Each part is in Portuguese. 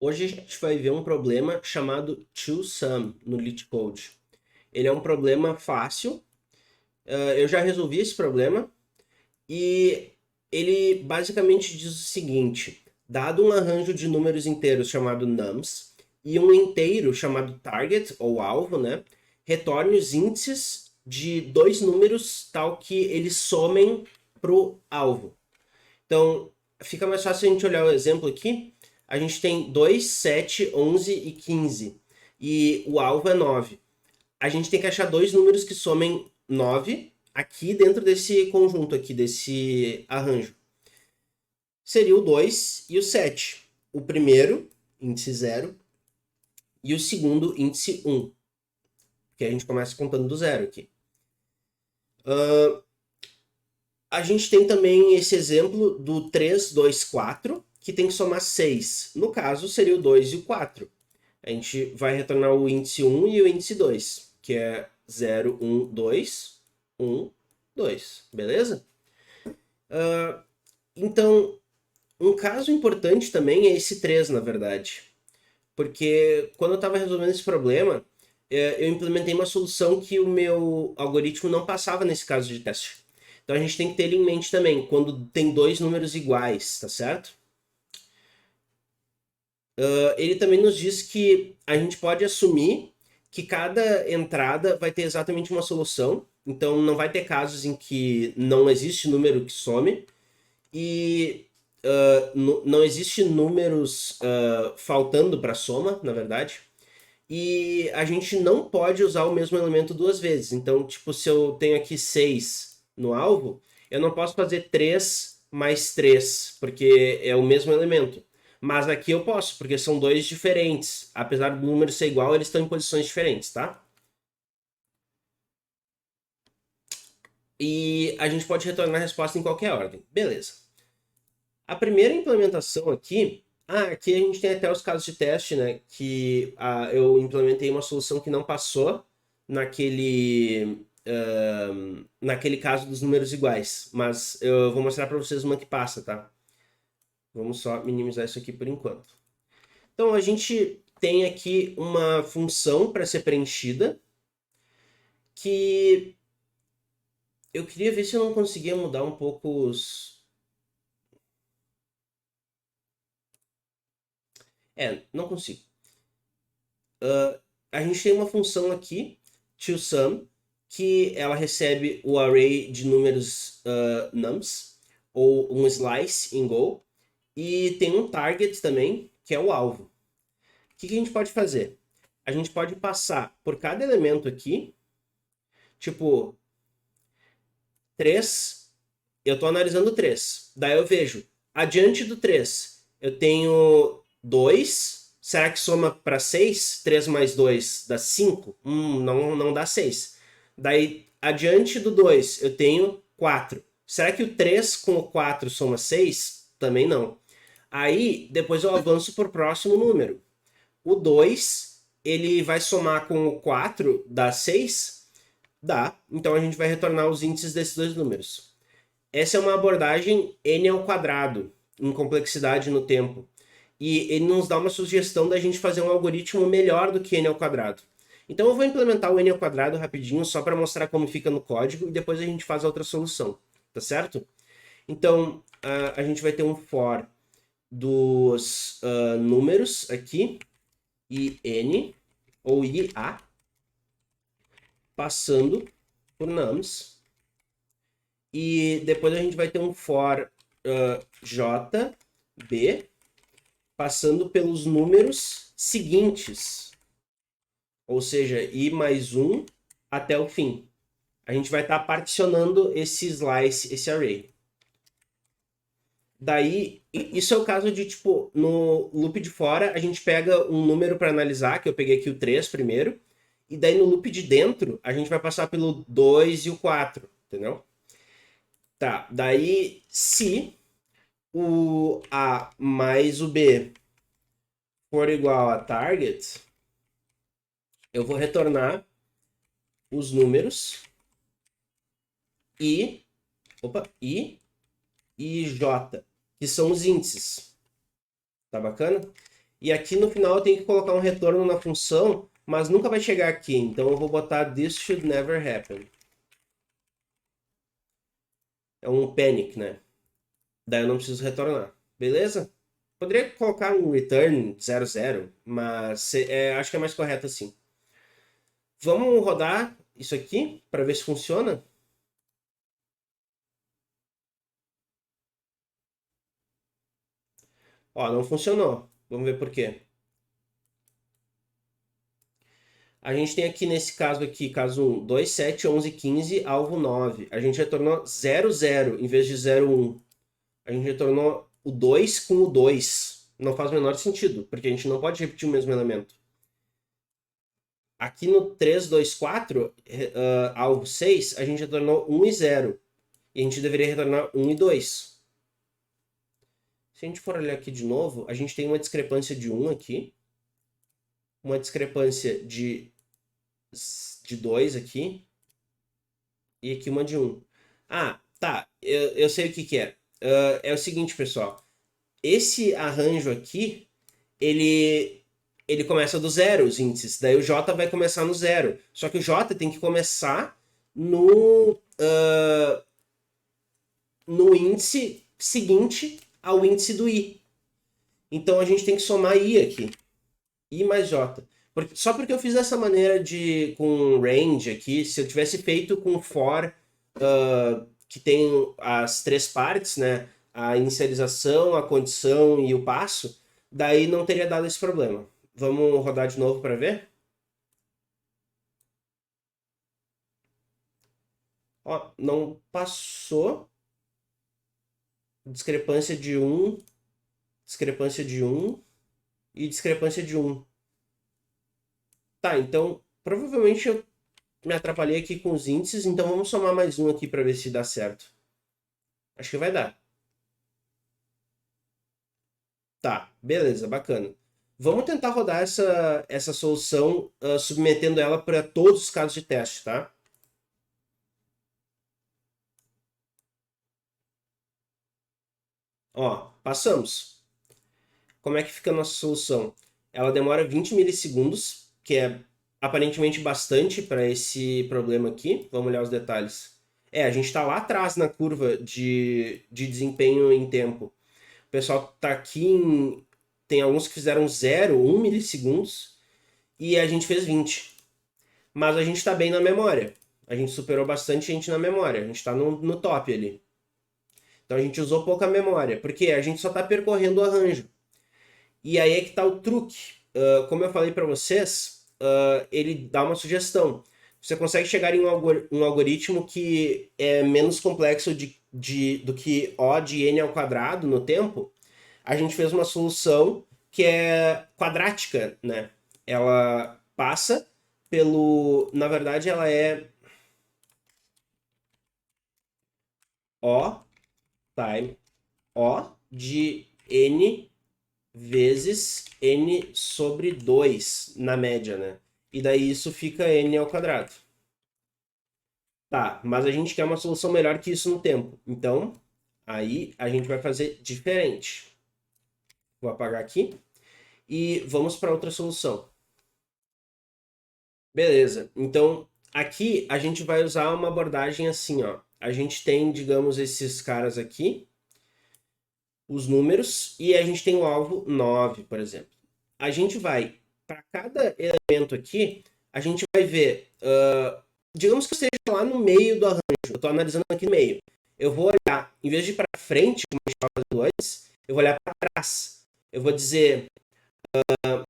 Hoje a gente vai ver um problema chamado toSum no LeetCode. Ele é um problema fácil, eu já resolvi esse problema e ele basicamente diz o seguinte: dado um arranjo de números inteiros chamado nums e um inteiro chamado target ou alvo, né, retorne os índices de dois números tal que eles somem para o alvo. Então, fica mais fácil a gente olhar o exemplo aqui. A gente tem 2, 7, 11 e 15. E o alvo é 9. A gente tem que achar dois números que somem 9 aqui dentro desse conjunto aqui, desse arranjo. Seria o 2 e o 7. O primeiro, índice 0, e o segundo, índice 1. Que a gente começa contando do zero aqui. A gente tem também esse exemplo do 3, 2, 4, que tem que somar 6. No caso, seria o 2 e o 4. A gente vai retornar o índice 1 e o índice 2, que é 0, 1, 2, 1, 2. Beleza? Então, um caso importante também é esse 3, na verdade. Porque quando eu estava resolvendo esse problema, eu implementei uma solução que o meu algoritmo não passava nesse caso de teste. Então a gente tem que ter ele em mente também, quando tem dois números iguais, tá certo? Ele também nos diz que a gente pode assumir que cada entrada vai ter exatamente uma solução, então não vai ter casos em que não existe número que some, e não existe números faltando para soma, na verdade. E a gente não pode usar o mesmo elemento duas vezes. Então, tipo, se eu tenho aqui 6 no alvo, eu não posso fazer 3 mais 3, porque é o mesmo elemento. Mas aqui eu posso, porque são dois diferentes. Apesar do número ser igual, eles estão em posições diferentes, tá? E a gente pode retornar a resposta em qualquer ordem. Beleza. A primeira implementação aqui. Aqui a gente tem até os casos de teste, né? Que eu implementei uma solução que não passou naquele caso dos números iguais. Mas eu vou mostrar para vocês uma que passa, tá? Vamos só minimizar isso aqui por enquanto. Então a gente tem aqui uma função para ser preenchida que eu queria ver se eu não conseguia mudar um pouco os. Não consigo. A gente tem uma função aqui, toSum, que ela recebe o array de números nums, ou um slice em Go, e tem um target também, que é o alvo. O que a gente pode fazer? A gente pode passar por cada elemento aqui, tipo, 3, eu estou analisando 3, daí eu vejo, adiante do 3, eu tenho 2, será que soma para 6? 3 mais 2 dá 5? Não dá 6. Daí, adiante do 2, eu tenho 4. Será que o 3 com o 4 soma 6? Também não. Aí, depois eu avanço para o próximo número. O 2, ele vai somar com o 4, dá 6? Dá. Então a gente vai retornar os índices desses dois números. Essa é uma abordagem n ao quadrado, em complexidade no tempo. E ele nos dá uma sugestão da gente fazer um algoritmo melhor do que n ao quadrado. Então eu vou implementar o n ao quadrado rapidinho, só para mostrar como fica no código, e depois a gente faz a outra solução, tá certo? Então a gente vai ter um for dos números aqui, in, ou ia, passando por nums. E depois a gente vai ter um for jb passando pelos números seguintes, ou seja, i mais 1 até o fim. A gente vai estar particionando esse slice, esse array. Daí, isso é o caso de, tipo, no loop de fora, a gente pega um número para analisar, que eu peguei aqui o 3 primeiro, e daí no loop de dentro, a gente vai passar pelo 2 e o 4, entendeu? Tá, daí se o A mais o B for igual a target, eu vou retornar os números I, I e J, que são os índices. Tá bacana? E aqui no final eu tenho que colocar um retorno na função, mas nunca vai chegar aqui. Então eu vou botar this should never happen. É um panic, né? Daí eu não preciso retornar. Beleza? Poderia colocar um return 00, mas acho que é mais correto assim. Vamos rodar isso aqui para ver se funciona. Ó, não funcionou. Vamos ver por quê. A gente tem aqui nesse caso aqui, caso 1, 2, 7, 11, 15, alvo 9. A gente retornou 0, 0 em vez de 0, 1. A gente retornou o 2 com o 2. Não faz o menor sentido, porque a gente não pode repetir o mesmo elemento. Aqui no 3, 2, 4, alvo 6, a gente retornou 1 e 0. E a gente deveria retornar 1 e 2. Se a gente for olhar aqui de novo, a gente tem uma discrepância de 1 aqui. Uma discrepância de 2 aqui. E aqui uma de 1. Ah, tá. Eu sei o que é. É o seguinte, pessoal. Esse arranjo aqui, ele começa do zero, os índices. Daí o J vai começar no zero. Só que o J tem que começar no índice seguinte ao índice do I. Então a gente tem que somar I aqui. I mais J. Só porque eu fiz dessa maneira com range aqui, se eu tivesse feito com for, que tem as três partes, né? A inicialização, a condição e o passo, daí não teria dado esse problema. Vamos rodar de novo para ver? Ó, não passou. Discrepância de 1, discrepância de 1 e discrepância de 1. Tá, então provavelmente eu me atrapalhei aqui com os índices, então vamos somar mais um aqui para ver se dá certo. Acho que vai dar. Tá, beleza, bacana. Vamos tentar rodar essa solução submetendo ela para todos os casos de teste, tá? Ó, passamos. Como é que fica a nossa solução? Ela demora 20 milissegundos, que é aparentemente bastante para esse problema aqui. Vamos olhar os detalhes. A gente está lá atrás na curva de desempenho em tempo. O pessoal está aqui tem alguns que fizeram 0, 1 milissegundos e a gente fez 20. Mas a gente está bem na memória. A gente superou bastante gente na memória. A gente está no top ali. Então a gente usou pouca memória, porque a gente só está percorrendo o arranjo. E aí é que está o truque. Como eu falei para vocês, ele dá uma sugestão. Você consegue chegar em um algoritmo que é menos complexo do que O de n ao quadrado no tempo. A gente fez uma solução que é quadrática, né? Ela passa pelo... Na verdade, ela é O time O de n vezes n sobre 2 na média, né? E daí isso fica n ao quadrado. Tá, mas a gente quer uma solução melhor que isso no tempo. Então, aí a gente vai fazer diferente. Vou apagar aqui. E vamos para outra solução. Beleza. Então, aqui a gente vai usar uma abordagem assim, ó. A gente tem, digamos, esses caras aqui, os números, e a gente tem o alvo 9, por exemplo. A gente vai, para cada elemento aqui, a gente vai ver, digamos que eu esteja lá no meio do arranjo, eu estou analisando aqui no meio. Eu vou olhar, em vez de ir para frente, como a gente estava fazendo antes, eu vou olhar para trás. Eu vou dizer, eu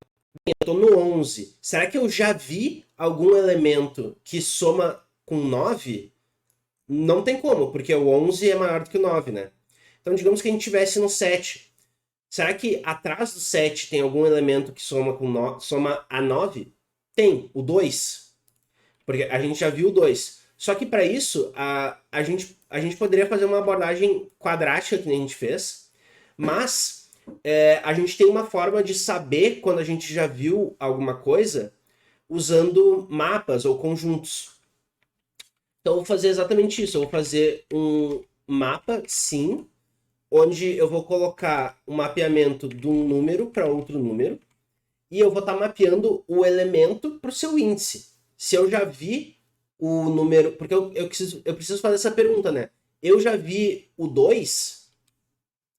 estou no 11. Será que eu já vi algum elemento que soma com 9? Não tem como, porque o 11 é maior do que o 9, né? Então, digamos que a gente estivesse no 7. Será que atrás do 7 tem algum elemento que soma a 9? Tem, o 2. Porque a gente já viu o 2. Só que para isso, a gente poderia fazer uma abordagem quadrática que nem a gente fez, mas a gente tem uma forma de saber quando a gente já viu alguma coisa usando mapas ou conjuntos. Então eu vou fazer exatamente isso. Eu vou fazer um mapa, sim, onde eu vou colocar o mapeamento de um número para outro número, e eu vou estar mapeando o elemento para o seu índice. Se eu já vi o número... Porque eu preciso fazer essa pergunta, né? Eu já vi o 2,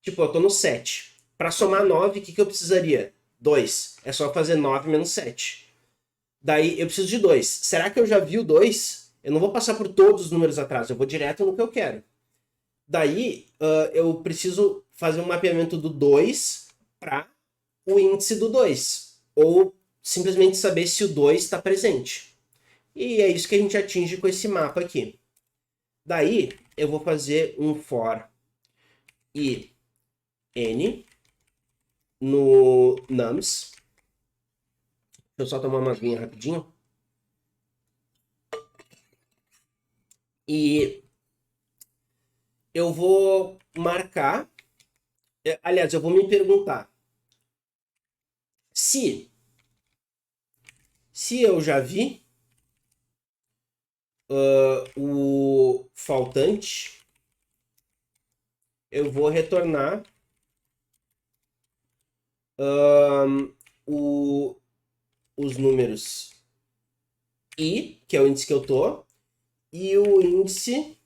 tipo, eu estou no 7. Para somar 9, o que eu precisaria? 2. É só fazer 9 menos 7. Daí eu preciso de 2. Será que eu já vi o 2? Eu não vou passar por todos os números atrás, eu vou direto no que eu quero. Daí eu preciso fazer um mapeamento do 2 para o índice do 2. Ou simplesmente saber se o 2 está presente. E é isso que a gente atinge com esse mapa aqui. Daí eu vou fazer um for i n no nums. Deixa eu só tomar uma aguinha rapidinho. E eu vou marcar... Aliás, eu vou me perguntar se eu já vi o faltante, eu vou retornar os números i, que é o índice que eu tô, e o índice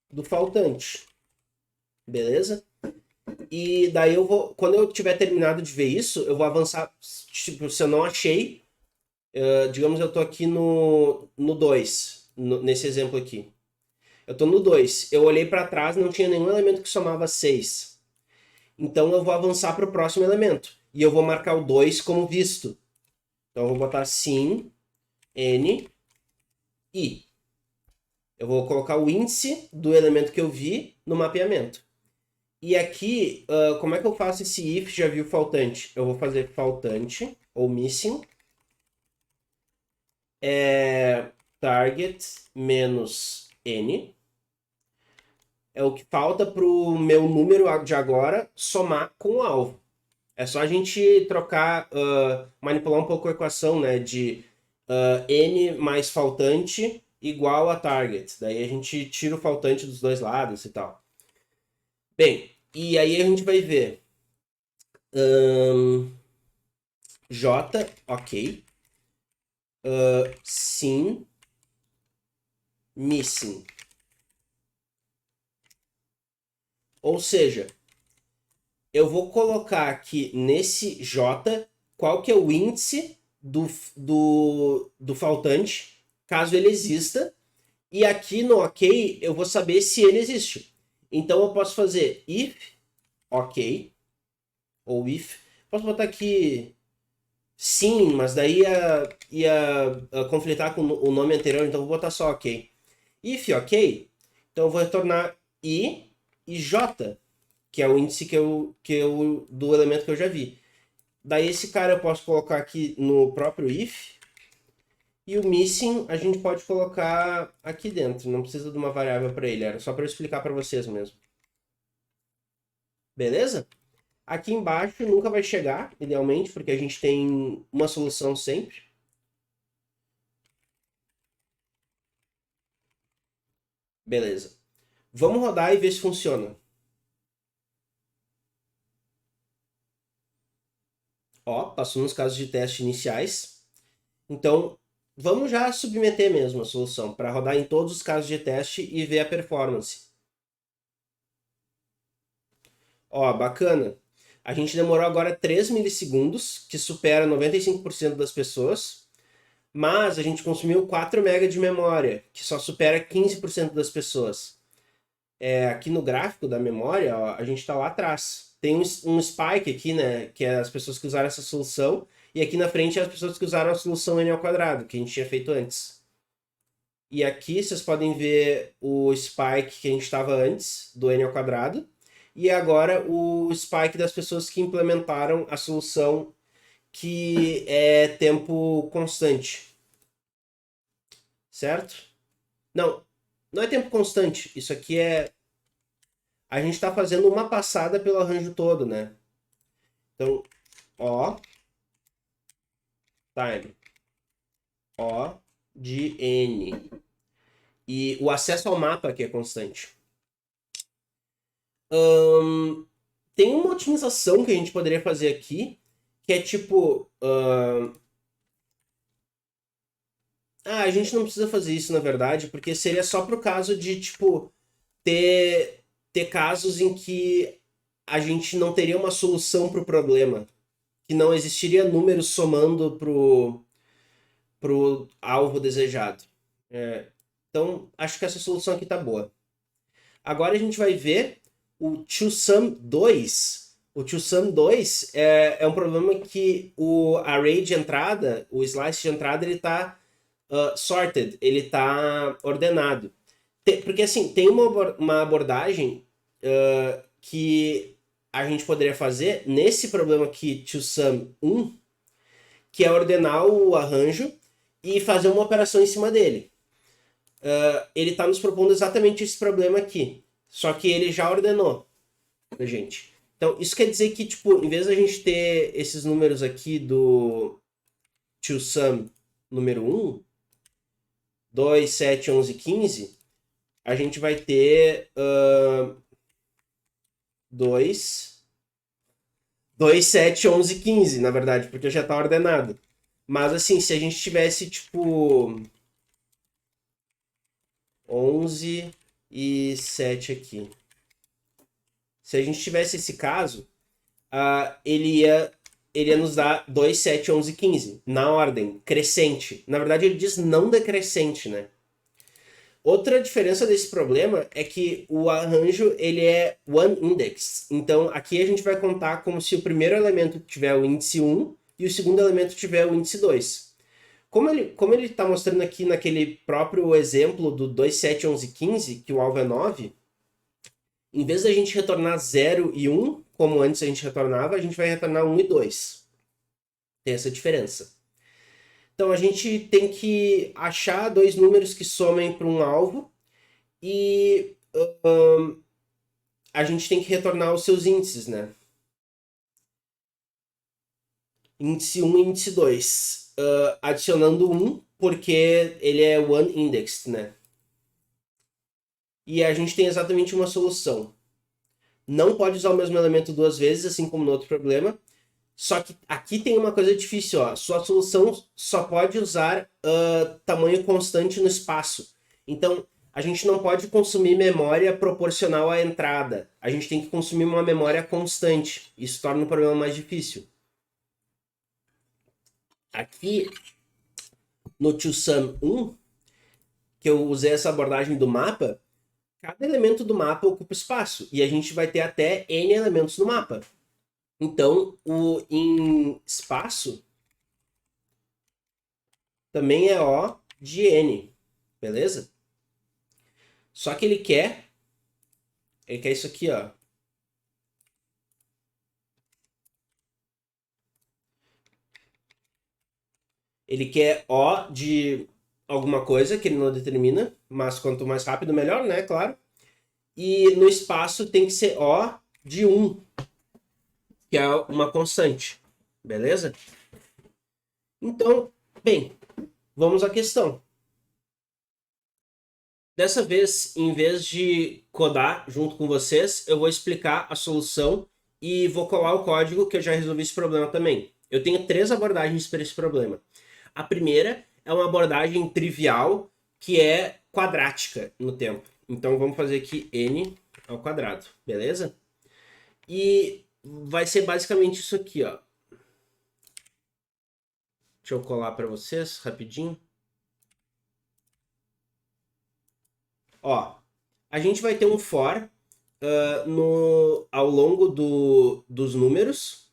do faltante. Beleza? E daí eu vou, quando eu tiver terminado de ver isso, eu vou avançar, tipo, se eu não achei, digamos eu tô aqui no 2, nesse exemplo aqui. Eu tô no 2, eu olhei para trás, não tinha nenhum elemento que somava 6. Então eu vou avançar para o próximo elemento. E eu vou marcar o 2 como visto. Então eu vou botar sim, n, i. Eu vou colocar o índice do elemento que eu vi no mapeamento. E aqui, como é que eu faço esse if já viu faltante? Eu vou fazer faltante, ou missing, target menos n. É o que falta para o meu número de agora somar com o alvo. É só a gente trocar, manipular um pouco a equação, né? De n mais faltante igual a target. Daí a gente tira o faltante dos dois lados e tal. Bem, e aí a gente vai ver J, ok. Sim, missing. Ou seja, eu vou colocar aqui nesse J qual que é o índice do faltante, caso ele exista. E aqui no ok eu vou saber se ele existe. Então eu posso fazer if ok, ou if. Posso botar aqui sim, mas daí ia conflitar com o nome anterior, então eu vou botar só ok. If ok, então eu vou retornar i e j, que é o índice do elemento que eu já vi. Daí esse cara eu posso colocar aqui no próprio if, e o missing a gente pode colocar aqui dentro, não precisa de uma variável para ele, era só para eu explicar para vocês mesmo. Beleza? Aqui embaixo nunca vai chegar, idealmente, porque a gente tem uma solução sempre. Beleza. Vamos rodar e ver se funciona. Ó, passou nos casos de teste iniciais. Então, vamos já submeter mesmo a solução para rodar em todos os casos de teste e ver a performance. Ó, bacana. A gente demorou agora 3 milissegundos, que supera 95% das pessoas, mas a gente consumiu 4 MB de memória, que só supera 15% das pessoas. Aqui no gráfico da memória, ó, a gente está lá atrás. Tem um spike aqui, né, que é as pessoas que usaram essa solução, e aqui na frente é as pessoas que usaram a solução n ao quadrado, que a gente tinha feito antes. E aqui vocês podem ver o spike que a gente estava antes, do n ao quadrado, e agora o spike das pessoas que implementaram a solução que é tempo constante. Certo? Não, não é tempo constante. Isso aqui é... A gente está fazendo uma passada pelo arranjo todo, né? Então, O, time, O de N. E o acesso ao mapa aqui é constante. Tem uma otimização que a gente poderia fazer aqui, que é tipo... a gente não precisa fazer isso, na verdade, porque seria só pro caso de, tipo, ter casos em que a gente não teria uma solução pro problema. Que não existiria números somando pro alvo desejado. Então, acho que essa solução aqui tá boa. Agora a gente vai ver o ToSum 2. O ToSum 2 é um problema que o array de entrada, o slice de entrada, ele está sorted, ele está ordenado. Porque assim, tem uma abordagem que a gente poderia fazer nesse problema aqui, ToSum 1, que é ordenar o arranjo e fazer uma operação em cima dele. Ele está nos propondo exatamente esse problema aqui. Só que ele já ordenou pra gente. Então, isso quer dizer que, tipo, em vez da gente ter esses números aqui do ToSum número 1, 2, 7, 11, 15, a gente vai ter 2, 7, 11, 15, na verdade, porque já está ordenado. Mas, assim, se a gente tivesse, tipo, 11 e 7 aqui. Se a gente tivesse esse caso, ele ia nos dar 2, 7, 11, 15, na ordem, crescente. Na verdade, ele diz não decrescente, né? Outra diferença desse problema é que o arranjo ele é one index. Então, aqui a gente vai contar como se o primeiro elemento tiver o índice 1 e o segundo elemento tiver o índice 2. Como ele está mostrando aqui naquele próprio exemplo do 2, 7, 11, 15, que o alvo é 9, em vez da gente retornar 0 e 1, como antes a gente retornava, a gente vai retornar 1 e 2. Tem essa diferença. Então a gente tem que achar dois números que somem para um alvo e a gente tem que retornar os seus índices, né? Índice 1 e índice 2. Adicionando 1, porque ele é one indexed, né? E a gente tem exatamente uma solução. Não pode usar o mesmo elemento duas vezes, assim como no outro problema. Só que aqui tem uma coisa difícil, ó. Sua solução só pode usar tamanho constante no espaço. Então, a gente não pode consumir memória proporcional à entrada. A gente tem que consumir uma memória constante. Isso torna o problema mais difícil. Aqui, no ToSum 1, que eu usei essa abordagem do mapa, cada elemento do mapa ocupa espaço. E a gente vai ter até N elementos no mapa. Então, em espaço também é O de N, beleza? Só que ele quer isso aqui, ó. Ele quer O de alguma coisa que ele não determina, mas quanto mais rápido, melhor, né? Claro. E no espaço tem que ser O de 1, que é uma constante, beleza? Então, bem, vamos à questão. Dessa vez, em vez de codar junto com vocês, eu vou explicar a solução e vou colar o código que eu já resolvi esse problema também. Eu tenho três abordagens para esse problema. A primeira é uma abordagem trivial que é quadrática no tempo. Então vamos fazer aqui n ao quadrado, beleza? E vai ser basicamente isso aqui, ó. Deixa eu colar para vocês rapidinho. Ó, a gente vai ter um for ao longo dos números,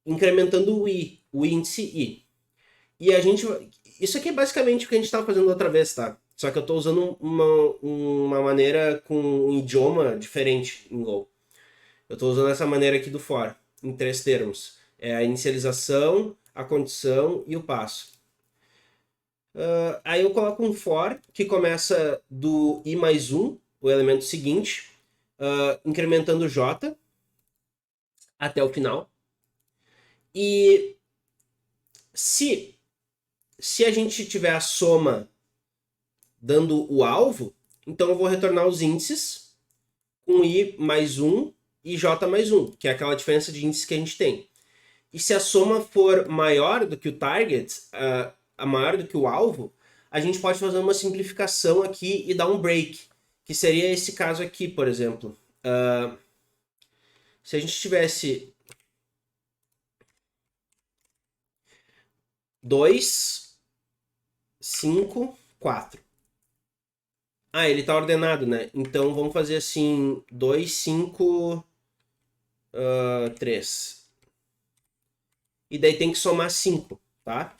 incrementando o índice i. E a gente. Isso aqui é basicamente o que a gente estava fazendo outra vez, tá? Só que eu estou usando uma maneira com um idioma diferente em Go. Eu estou usando essa maneira aqui do for, em três termos. É a inicialização, a condição e o passo. Aí eu coloco um for que começa do i mais 1, o elemento seguinte, incrementando j até o final. E se a gente tiver a soma dando o alvo, então eu vou retornar os índices com I mais 1 e J mais 1, que é aquela diferença de índices que a gente tem. E se a soma for maior do que o target, a maior do que o alvo, a gente pode fazer uma simplificação aqui e dar um break, que seria esse caso aqui, por exemplo. Se a gente tivesse 2, 5, 4. Ah, ele tá ordenado, né? Então vamos fazer assim: 2, 5, 3. E daí tem que somar 5, tá?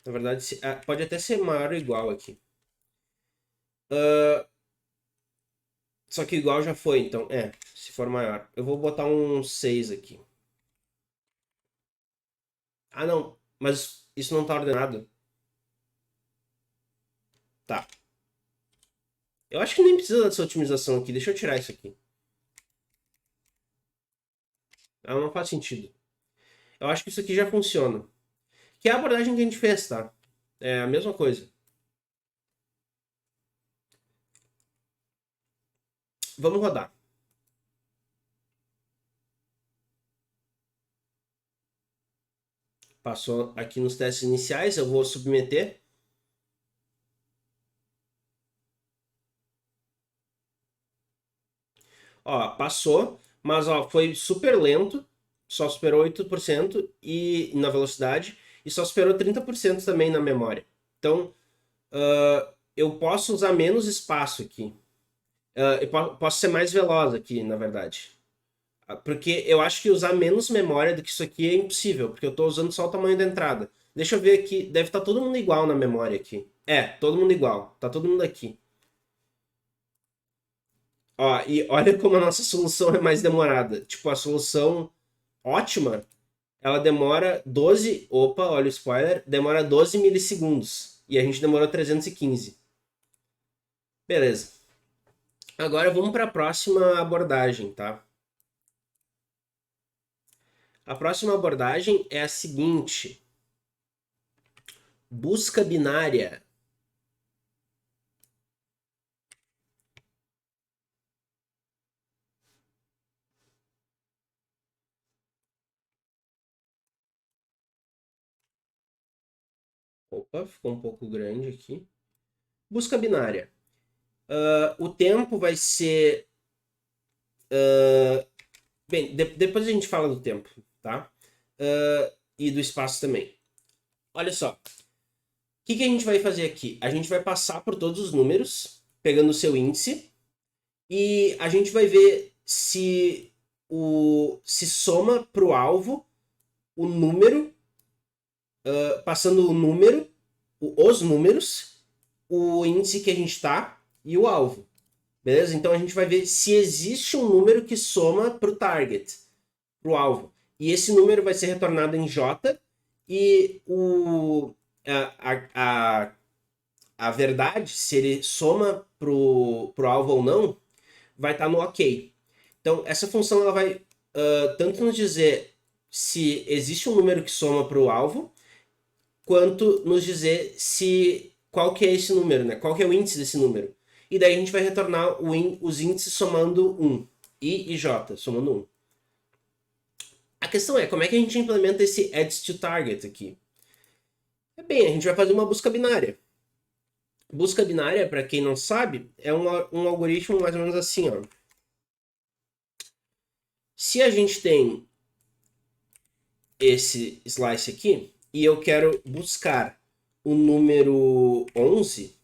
Na verdade, pode até ser maior ou igual aqui. Só que igual já foi, então, se for maior. Eu vou botar um 6 aqui. Ah, não, mas isso não tá ordenado. Tá. Eu acho que nem precisa dessa otimização aqui. Deixa eu tirar isso aqui. Ah, não faz sentido. Eu acho que isso aqui já funciona. Que é a abordagem que a gente fez, tá? É a mesma coisa. Vamos rodar. Passou aqui nos testes iniciais, eu vou submeter. Ó, passou, mas ó, foi super lento, só superou 8% e, na velocidade e só superou 30% também na memória. Então, eu posso usar menos espaço aqui. Eu posso ser mais veloz aqui, na verdade. Porque eu acho que usar menos memória do que isso aqui é impossível, porque eu estou usando só o tamanho da entrada. Deixa eu ver aqui, deve estar todo mundo igual na memória aqui. Todo mundo igual, tá todo mundo aqui. Ó, e olha como a nossa solução é mais demorada. Tipo, a solução ótima, ela demora 12. Opa, olha o spoiler. Demora 12 milissegundos. E a gente demorou 315. Beleza. Agora vamos para a próxima abordagem, tá? A próxima abordagem é a seguinte: busca binária. Opa, ficou um pouco grande aqui. Busca binária. O tempo vai ser. Bem, depois a gente fala do tempo, tá? E do espaço também. Olha só. O que a gente vai fazer aqui? A gente vai passar por todos os números, pegando o seu índice, e a gente vai ver se soma para o alvo o número, passando o número, os números, o índice que a gente está e o alvo. Beleza? Então a gente vai ver se existe um número que soma para o target, para o alvo. E esse número vai ser retornado em J e a verdade, se ele soma pro alvo ou não, vai estar no ok. Então essa função ela vai tanto nos dizer se existe um número que soma para o alvo, quanto nos dizer qual que é esse número, né? Qual que é o índice desse número. E daí a gente vai retornar os índices somando 1. I e J, somando 1. A questão é, como é que a gente implementa esse adds to target aqui? Bem, a gente vai fazer uma busca binária. Busca binária, para quem não sabe, é um algoritmo mais ou menos assim, ó. Se a gente tem esse slice aqui, e eu quero buscar o número 11,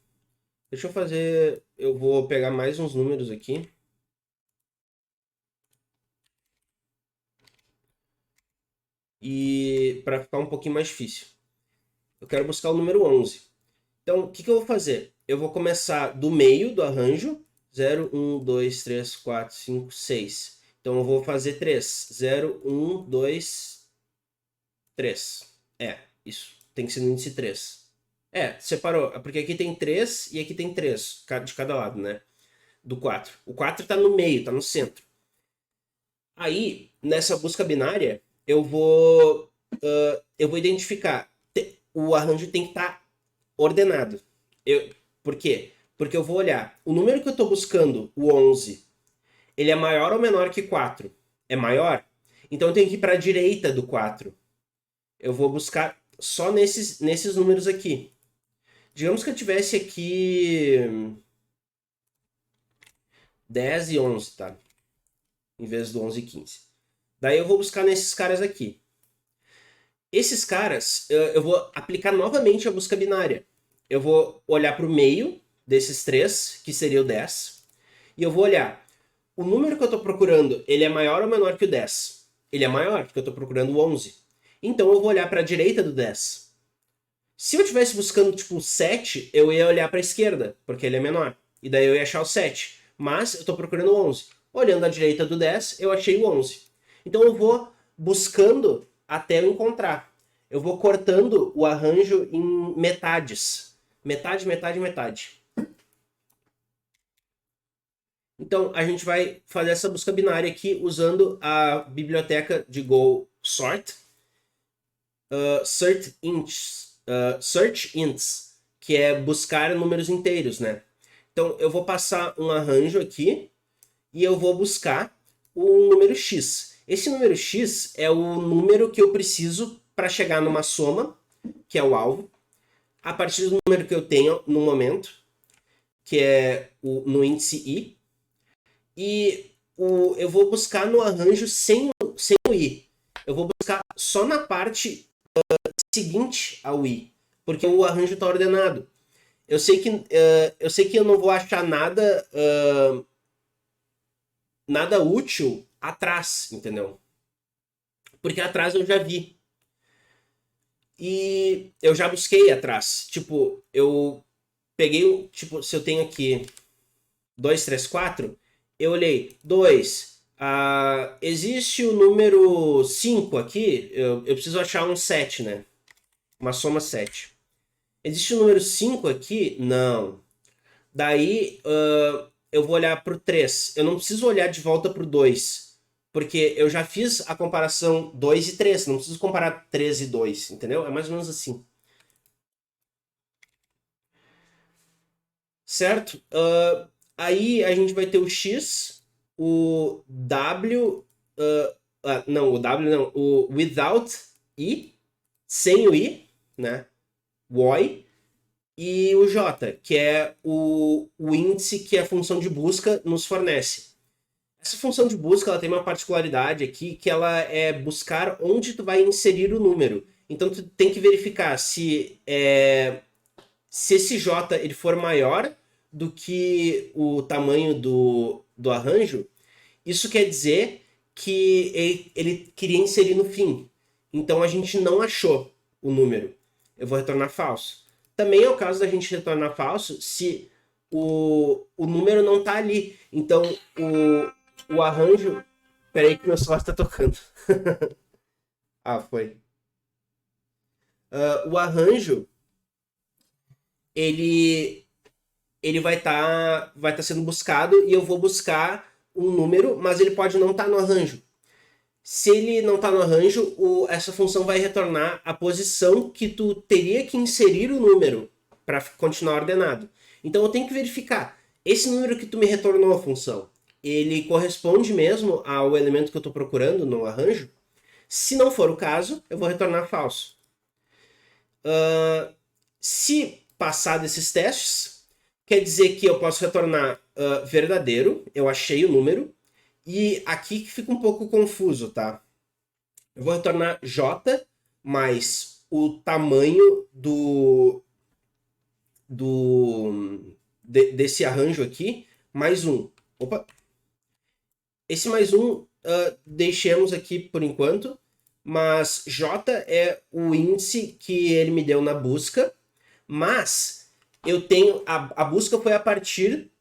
deixa eu fazer, eu vou pegar mais uns números aqui. E para ficar um pouquinho mais difícil. Eu quero buscar o número 11. Então, o que eu vou fazer? Eu vou começar do meio do arranjo. 0, 1, 2, 3, 4, 5, 6. Então, eu vou fazer 3. 0, 1, 2, 3. Isso. Tem que ser no índice 3. Separou. Porque aqui tem 3 e aqui tem 3 de cada lado, né? Do 4. O 4 está no meio, está no centro. Aí, nessa busca binária, eu vou identificar. O arranjo tem que estar ordenado. Por quê? Porque eu vou olhar, o número que eu estou buscando, o 11, ele é maior ou menor que 4? É maior? Então eu tenho que ir para a direita do 4. Eu vou buscar só nesses números aqui. Digamos que eu tivesse aqui 10 e 11, tá? Em vez do 11 e 15. Daí eu vou buscar nesses caras aqui. Esses caras, eu vou aplicar novamente a busca binária. Eu vou olhar para o meio desses três, que seria o 10. E eu vou olhar, o número que eu estou procurando, ele é maior ou menor que o 10? Ele é maior, porque eu estou procurando o 11. Então eu vou olhar para a direita do 10. Se eu estivesse buscando tipo o 7, eu ia olhar para a esquerda, porque ele é menor. E daí eu ia achar o 7. Mas eu estou procurando o 11. Olhando à direita do 10, eu achei o 11. Então eu vou buscando até eu encontrar. Eu vou cortando o arranjo em metades. Metade, metade, metade. Então a gente vai fazer essa busca binária aqui usando a biblioteca de Go Sort. Search ints, que é buscar números inteiros, né? Então eu vou passar um arranjo aqui e eu vou buscar o número x. Esse número x é o número que eu preciso para chegar numa soma, que é o alvo, a partir do número que eu tenho no momento, que é no índice i, e eu vou buscar no arranjo sem o i. Eu vou buscar só na parte seguinte ao i, porque o arranjo está ordenado. Eu sei que eu não vou achar nada útil atrás, entendeu? Porque atrás eu já vi. E eu já busquei atrás. Tipo, eu peguei, tipo, se eu tenho aqui 2, 3, 4, eu olhei 2. Existe o número 5 aqui, eu preciso achar um 7, né? Uma soma 7. Existe o número 5 aqui? Não. Daí eu vou olhar para o 3. Eu não preciso olhar de volta para o 2. Porque eu já fiz a comparação 2 e 3. Não preciso comparar 3 e 2. Entendeu? É mais ou menos assim. Certo? Aí a gente vai ter o X, o W. Não, o W não. O without I. Sem o I, né? Why. E o J, que é o índice que a função de busca nos fornece. Essa função de busca ela tem uma particularidade aqui, que ela é buscar onde tu vai inserir o número. Então tu tem que verificar se esse J ele for maior do que o tamanho do arranjo. Isso quer dizer que ele queria inserir no fim. Então a gente não achou o número. Eu vou retornar falso. Também é o caso da gente retornar falso se o número não está ali. Então o arranjo. Peraí que meu celular está tocando. Ah, foi. O arranjo ele vai tá sendo buscado e eu vou buscar um número, mas ele pode não estar no arranjo. Se ele não está no arranjo, essa função vai retornar a posição que tu teria que inserir o número para continuar ordenado. Então eu tenho que verificar, esse número que tu me retornou a função, ele corresponde mesmo ao elemento que eu estou procurando no arranjo? Se não for o caso, eu vou retornar falso. Se passar desses testes, quer dizer que eu posso retornar verdadeiro, eu achei o número, e aqui que fica um pouco confuso, tá? Eu vou retornar J mais o tamanho desse arranjo aqui, mais um. Opa! Esse mais um deixemos aqui por enquanto, mas J é o índice que ele me deu na busca, mas eu tenho a busca foi a partir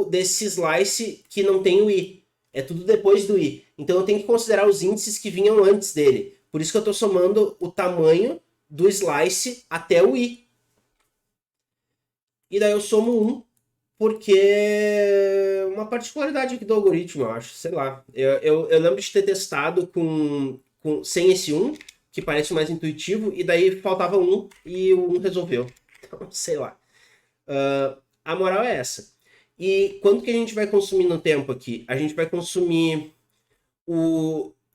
desse slice que não tem o i. É tudo depois do i. Então eu tenho que considerar os índices que vinham antes dele. Por isso que eu estou somando o tamanho do slice até o i. E daí eu somo 1, porque é uma particularidade aqui do algoritmo, eu acho. Sei lá. Eu lembro de ter testado sem esse 1, que parece mais intuitivo, e daí faltava 1 e o 1 resolveu. Então, sei lá. A moral é essa. E quanto que a gente vai consumir no tempo aqui? A gente vai consumir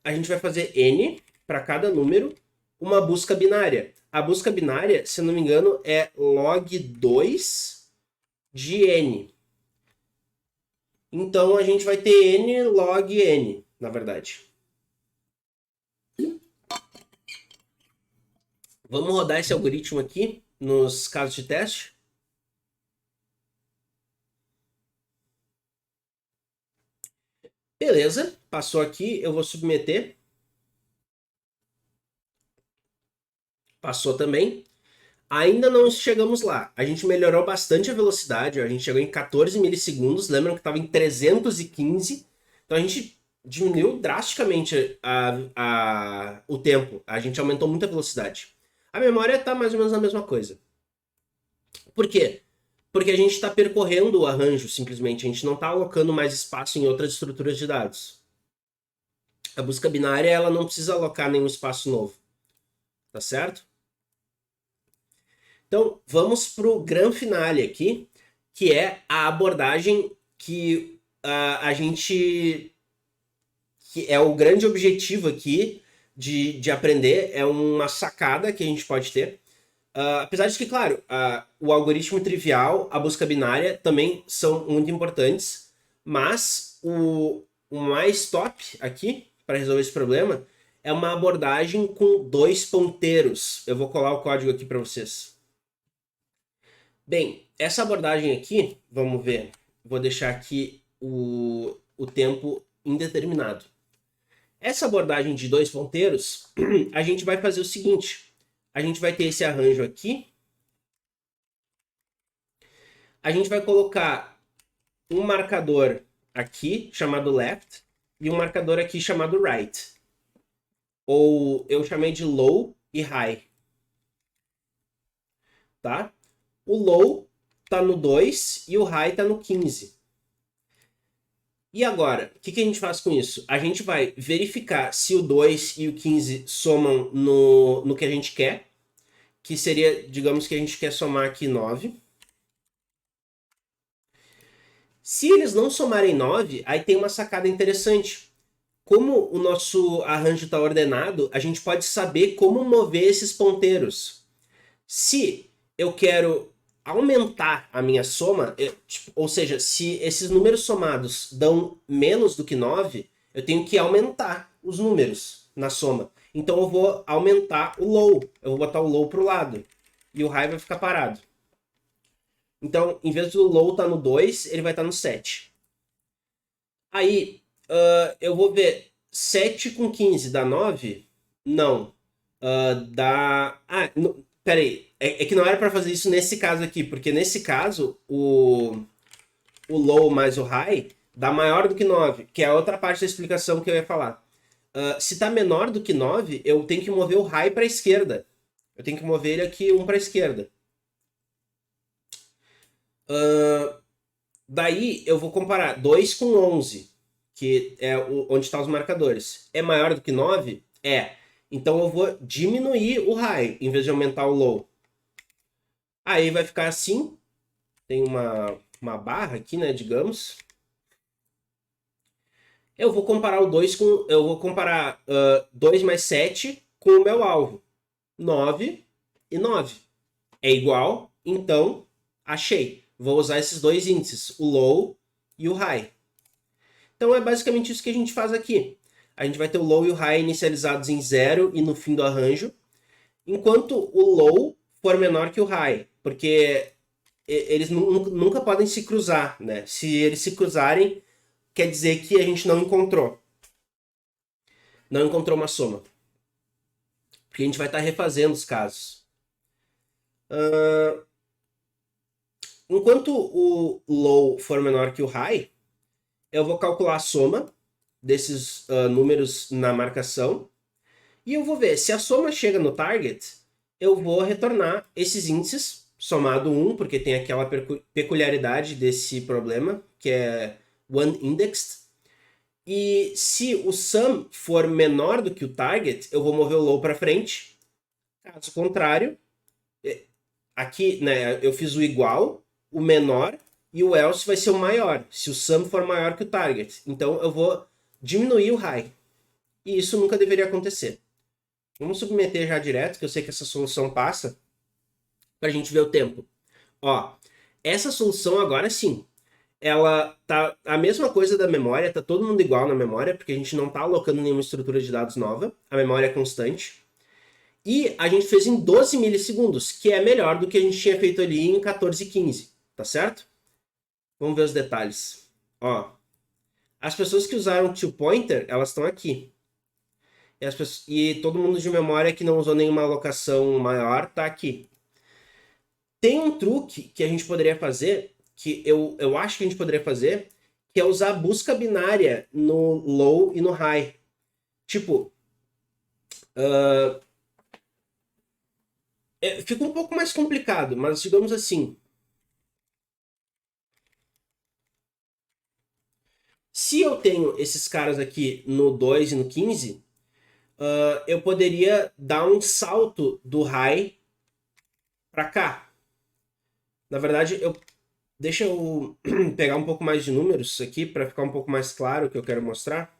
a gente vai fazer n para cada número, uma busca binária. A busca binária, se eu não me engano, é log 2 de n. Então a gente vai ter n log n, na verdade. Vamos rodar esse algoritmo aqui nos casos de teste. Beleza, passou aqui, eu vou submeter. Passou também. Ainda não chegamos lá. A gente melhorou bastante a velocidade, a gente chegou em 14 milissegundos, lembram que estava em 315. Então a gente diminuiu drasticamente o tempo, a gente aumentou muito a velocidade. A memória está mais ou menos a mesma coisa. Por quê? Porque a gente está percorrendo o arranjo, simplesmente. A gente não está alocando mais espaço em outras estruturas de dados. A busca binária ela não precisa alocar nenhum espaço novo. Tá certo? Então, vamos para o grande finale aqui, que é a abordagem que a gente... que é o grande objetivo aqui de aprender, é uma sacada que a gente pode ter. Apesar de que, claro, o algoritmo trivial, a busca binária também são muito importantes, mas o mais top aqui, para resolver esse problema, é uma abordagem com 2 ponteiros. Eu vou colar o código aqui para vocês. Bem, essa abordagem aqui, vamos ver, vou deixar aqui o tempo indeterminado. Essa abordagem de 2 ponteiros, a gente vai fazer o seguinte, a gente vai ter esse arranjo aqui, a gente vai colocar um marcador aqui, chamado left, e um marcador aqui chamado right. Ou eu chamei de low e high. Tá? O low está no 2 e o high está no 15. E agora, o que a gente faz com isso? A gente vai verificar se o 2 e o 15 somam no que a gente quer, que seria, digamos que a gente quer somar aqui 9. Se eles não somarem 9, aí tem uma sacada interessante. Como o nosso arranjo está ordenado, a gente pode saber como mover esses ponteiros. Se eu quero aumentar a minha soma, ou seja, se esses números somados dão menos do que 9, eu tenho que aumentar os números na soma. Então eu vou aumentar o low, eu vou botar o low para o lado, e o high vai ficar parado. Então, em vez do low estar no 2, ele vai estar no 7. Aí, eu vou ver 7 com 15 dá 9? Não. Dá... peraí. É que não era para fazer isso nesse caso aqui, porque nesse caso, o low mais o high dá maior do que 9, que é a outra parte da explicação que eu ia falar. Se está menor do que 9, eu tenho que mover o high para a esquerda. Eu tenho que mover ele aqui um para a esquerda. Daí eu vou comparar 2 com 11, que é onde estão os marcadores. É maior do que 9? É. Então eu vou diminuir o high, em vez de aumentar o low. Aí vai ficar assim. Tem uma barra aqui, né, digamos. Eu vou comparar o 2 com... Eu vou comparar 2 mais 7 com o meu alvo. 9 e 9. É igual, então achei. Vou usar esses dois índices, o low e o high. Então é basicamente isso que a gente faz aqui. A gente vai ter o low e o high inicializados em 0 e no fim do arranjo, enquanto o low for menor que o high, porque eles nunca podem se cruzar, né? Se eles se cruzarem, quer dizer que a gente não encontrou. Não encontrou uma soma. Porque a gente vai estar refazendo os casos. Enquanto o low for menor que o high, eu vou calcular a soma desses números na marcação. E eu vou ver, se a soma chega no target, eu vou retornar esses índices, somado 1, porque tem aquela peculiaridade desse problema, que é one-indexed. E se o sum for menor do que o target, eu vou mover o low para frente. Caso contrário, aqui, né, eu fiz o igual, o menor e o else vai ser o maior, se o sum for maior que o target. Então eu vou diminuir o high. E isso nunca deveria acontecer. Vamos submeter já direto, que eu sei que essa solução passa, para a gente ver o tempo. Ó, essa solução agora sim, ela tá a mesma coisa da memória, tá todo mundo igual na memória, porque a gente não tá alocando nenhuma estrutura de dados nova, a memória é constante. E a gente fez em 12 milissegundos, que é melhor do que a gente tinha feito ali em 14 e 15, tá certo? Vamos ver os detalhes. Ó, as pessoas que usaram two pointer, elas estão aqui. E todo mundo de memória que não usou nenhuma alocação maior tá aqui. Tem um truque que a gente poderia fazer, que eu acho que a gente poderia fazer, que é usar busca binária no low e no high. Tipo, fica um pouco mais complicado, mas digamos assim. Se eu tenho esses caras aqui no 2 e no 15, eu poderia dar um salto do high para cá. Na verdade, deixa eu pegar um pouco mais de números aqui para ficar um pouco mais claro o que eu quero mostrar.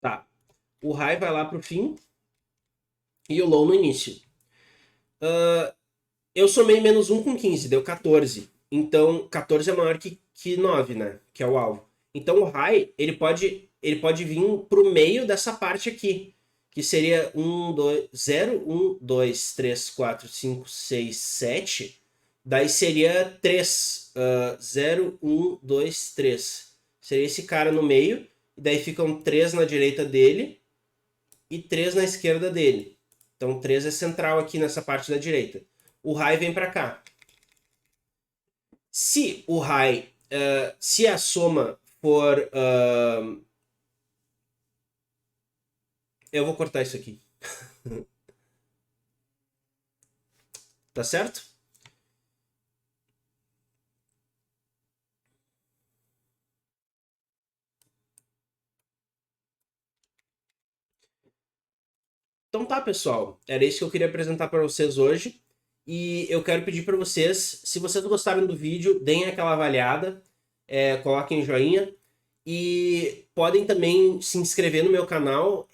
Tá. O high vai lá para o fim e o low no início. Eu somei menos 1 com 15, deu 14. Então, 14 é maior que 9, né? Que é o alvo. Então, o high, ele pode vir pro meio dessa parte aqui. Que seria 1, 2, 0, 1, 2, 3, 4, 5, 6, 7. Daí seria 3. 0, 1, 2, 3. Seria esse cara no meio. E daí ficam 3 na direita dele e 3 na esquerda dele. Então, 3 é central aqui nessa parte da direita. O high vem para cá. Se o high, se a soma for... eu vou cortar isso aqui. Tá certo? Então tá, pessoal. Era isso que eu queria apresentar para vocês hoje. E eu quero pedir para vocês, se vocês gostaram do vídeo, deem aquela avaliada, coloquem joinha. E podem também se inscrever no meu canal,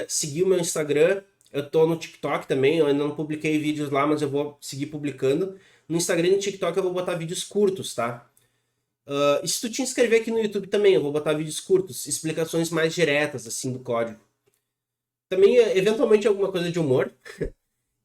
seguir o meu Instagram. Eu tô no TikTok também, eu ainda não publiquei vídeos lá, mas eu vou seguir publicando. No Instagram e no TikTok eu vou botar vídeos curtos, tá? E se tu te inscrever aqui no YouTube também, eu vou botar vídeos curtos, explicações mais diretas, assim, do código. Também, eventualmente, alguma coisa de humor.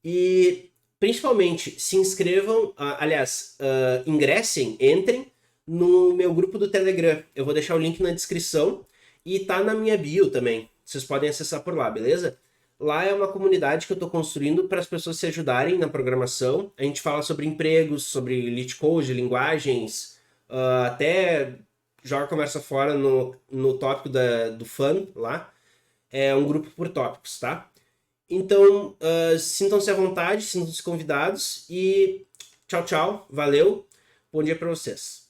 E, principalmente, se inscrevam, aliás, ingressem, entrem no meu grupo do Telegram. Eu vou deixar o link na descrição e tá na minha bio também. Vocês podem acessar por lá, beleza? Lá é uma comunidade que eu estou construindo para as pessoas se ajudarem na programação. A gente fala sobre empregos, sobre leet code, linguagens, até joga conversa fora no tópico do fun lá. É um grupo por tópicos, tá? Então, sintam-se à vontade, sintam-se convidados e tchau, tchau, valeu, bom dia para vocês.